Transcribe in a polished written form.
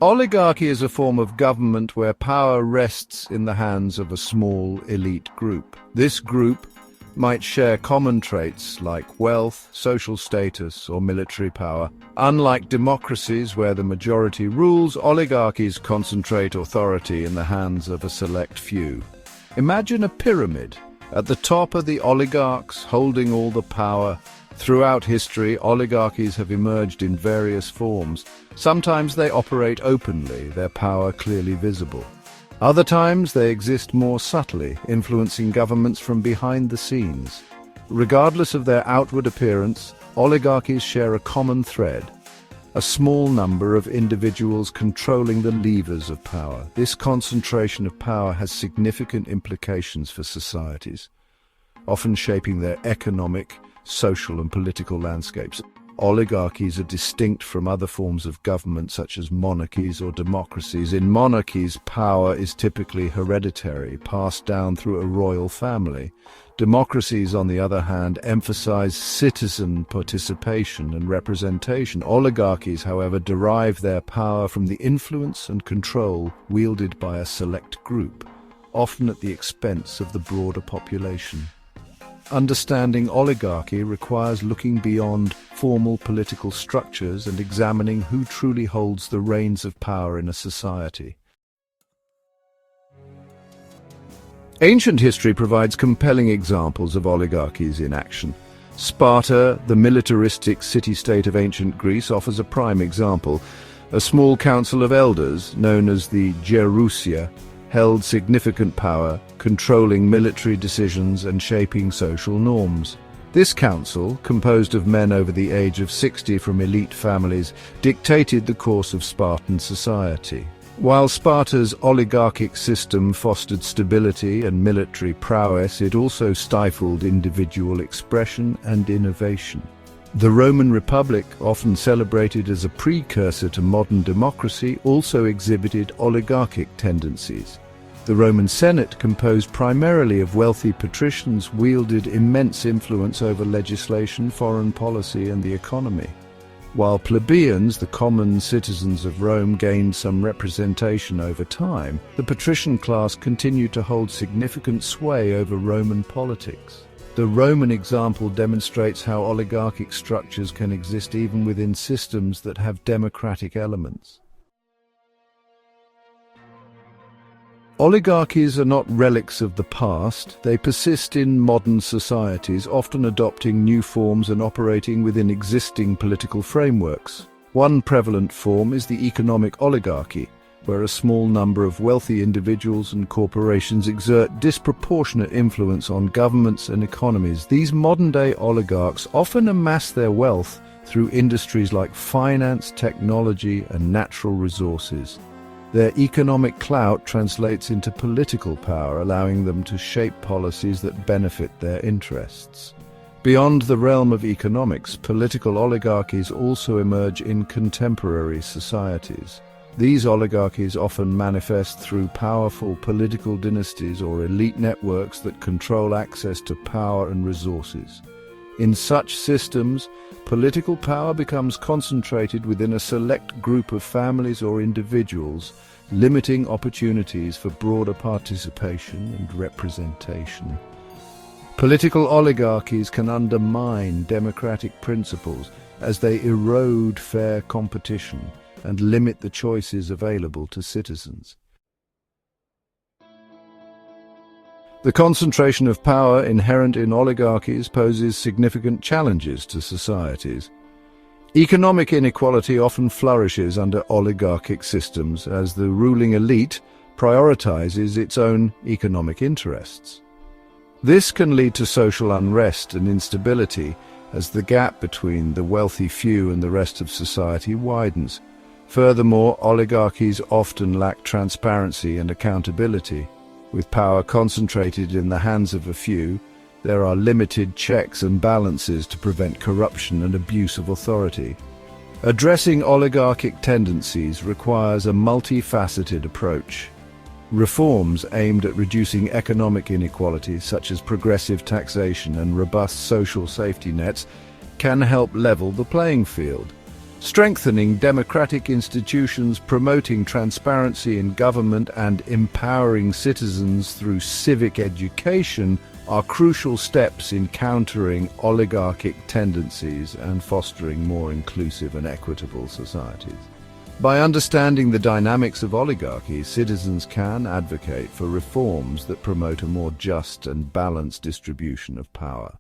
Oligarchy is a form of government where power rests in the hands of a small elite group. This group might share common traits like wealth, social status, or military power. Unlike democracies where the majority rules, oligarchies concentrate authority in the hands of a select few. Imagine a pyramid. At the top are the oligarchs holding all the power. Throughout history, oligarchies have emerged in various forms. Sometimes they operate openly, their power clearly visible. Other times they exist more subtly, influencing governments from behind the scenes. Regardless of their outward appearance, oligarchies share a common thread: a small number of individuals controlling the levers of power. This concentration of power has significant implications for societies, often shaping their economic, social and political landscapes. Oligarchies are distinct from other forms of government such as monarchies or democracies. In monarchies, power is typically hereditary, passed down through a royal family. Democracies, on the other hand, emphasize citizen participation and representation. Oligarchies, however, derive their power from the influence and control wielded by a select group, often at the expense of the broader population. Understanding oligarchy requires looking beyond formal political structures and examining who truly holds the reins of power in a society. Ancient history provides compelling examples of oligarchies in action. Sparta, the militaristic city-state of ancient Greece, offers a prime example. A small council of elders, known as the Gerousia, held significant power, controlling military decisions and shaping social norms. This council, composed of men over the age of 60 from elite families, dictated the course of Spartan society. While Sparta's oligarchic system fostered stability and military prowess, it also stifled individual expression and innovation. The Roman Republic, often celebrated as a precursor to modern democracy, also exhibited oligarchic tendencies. The Roman Senate, composed primarily of wealthy patricians, wielded immense influence over legislation, foreign policy, and the economy. While plebeians, the common citizens of Rome, gained some representation over time, the patrician class continued to hold significant sway over Roman politics. The Roman example demonstrates how oligarchic structures can exist even within systems that have democratic elements. Oligarchies are not relics of the past. They persist in modern societies, often adopting new forms and operating within existing political frameworks. One prevalent form is the economic oligarchy, where a small number of wealthy individuals and corporations exert disproportionate influence on governments and economies. These modern-day oligarchs often amass their wealth through industries like finance, technology, and natural resources. Their economic clout translates into political power, allowing them to shape policies that benefit their interests. Beyond the realm of economics, political oligarchies also emerge in contemporary societies. These oligarchies often manifest through powerful political dynasties or elite networks that control access to power and resources. In such systems, political power becomes concentrated within a select group of families or individuals, limiting opportunities for broader participation and representation. Political oligarchies can undermine democratic principles as they erode fair competition and limit the choices available to citizens. The concentration of power inherent in oligarchies poses significant challenges to societies. Economic inequality often flourishes under oligarchic systems as the ruling elite prioritizes its own economic interests. This can lead to social unrest and instability as the gap between the wealthy few and the rest of society widens. Furthermore, oligarchies often lack transparency and accountability. With power concentrated in the hands of a few, there are limited checks and balances to prevent corruption and abuse of authority. Addressing oligarchic tendencies requires a multifaceted approach. Reforms aimed at reducing economic inequality, such as progressive taxation and robust social safety nets, can help level the playing field. Strengthening democratic institutions, promoting transparency in government, and empowering citizens through civic education are crucial steps in countering oligarchic tendencies and fostering more inclusive and equitable societies. By understanding the dynamics of oligarchies, citizens can advocate for reforms that promote a more just and balanced distribution of power.